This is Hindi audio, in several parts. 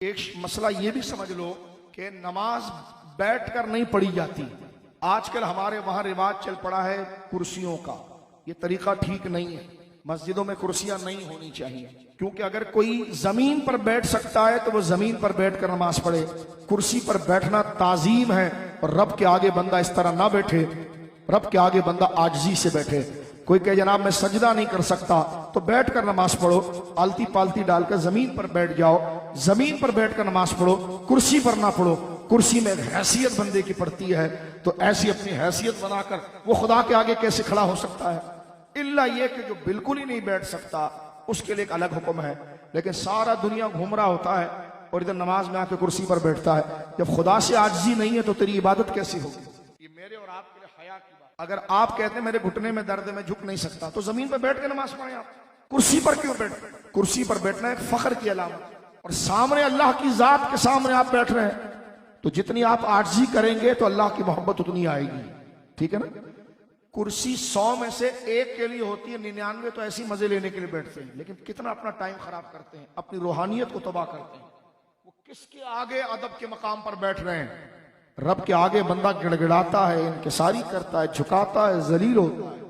एक मसला ये भी समझ लो कि नमाज बैठकर नहीं पढ़ी जाती। आजकल हमारे वहां रिवाज चल पड़ा है कुर्सियों का। ये तरीका ठीक नहीं है। मस्जिदों में कुर्सियां नहीं होनी चाहिए, क्योंकि अगर कोई जमीन पर बैठ सकता है तो वो जमीन पर बैठकर नमाज पढ़े। कुर्सी पर बैठना ताजीम है, और रब के आगे बंदा इस तरह ना बैठे। रब के आगे बंदा आजिजी से बैठे। कोई कहे जनाब मैं सजदा नहीं कर सकता, तो बैठकर नमाज पढ़ो। आलती पालती डालकर जमीन पर बैठ जाओ, जमीन पर बैठकर नमाज पढ़ो, कुर्सी पर ना पढ़ो। कुर्सी में हैसियत बंदे की पड़ती है, तो ऐसी अपनी हैसियत बनाकर वो खुदा के आगे कैसे खड़ा हो सकता है? इल्ला ये कि जो बिल्कुल ही नहीं बैठ सकता, उसके लिए एक अलग हुक्म है। लेकिन सारा दुनिया घूम रहा होता है और इधर नमाज में आके कुर्सी पर बैठता है। जब खुदा से आजिज़ी नहीं है तो तेरी इबादत कैसी होगी? ये मेरे और आपके लिए हया की बात। अगर आप कहते हैं मेरे घुटने में दर्द है, मैं झुक नहीं सकता, तो जमीन पर बैठ के नमाज पढ़े। आप कुर्सी पर क्यों बैठ? कुर्सी पर बैठना एक फख्र की अलामत, और सामने अल्लाह की जात के सामने आप बैठ रहे हैं, तो जितनी आप आजिज़ी करेंगे तो अल्लाह की मोहब्बत उतनी आएगी। ठीक है ना? कुर्सी 100 में से 1 के लिए होती है, 99 तो ऐसी मजे लेने के लिए बैठते हैं। लेकिन कितना अपना टाइम खराब करते हैं, अपनी रूहानियत को तबाह करते हैं। वो किसके आगे अदब के मकाम पर बैठ रहे हैं? रब के आगे बंदा गिड़गिड़ाता है, इनकिसारी करता है, झुकाता है, जलील होता है।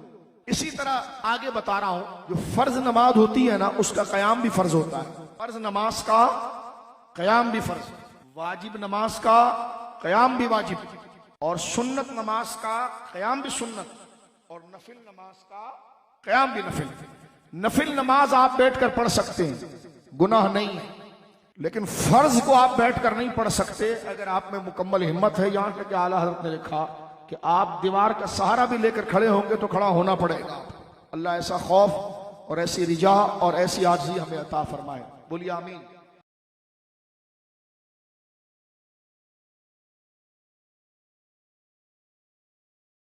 इसी तरह आगे बता रहा हूं, जो फर्ज नमाज होती है ना, उसका कयाम भी फर्ज होता है। फर्ज नमाज का कयाम भी फर्ज, वाजिब नमाज का कयाम भी वाजिब, और सुन्नत नमाज का कयाम भी सुन्नत, और नफिल नमाज का कयाम भी नफिल। नफिल नमाज आप बैठकर पढ़ सकते हैं, गुनाह नहीं है। लेकिन फर्ज को आप बैठकर नहीं पढ़ सकते। अगर आप में मुकम्मल हिम्मत है, यहां तक कि आला हज़रत ने लिखा कि आप दीवार का सहारा भी लेकर खड़े होंगे तो खड़ा होना पड़ेगा। अल्लाह ऐसा खौफ और ऐसी रिजा और ऐसी आजिज़ी हमें अता फरमाए। बोलिए आमीन।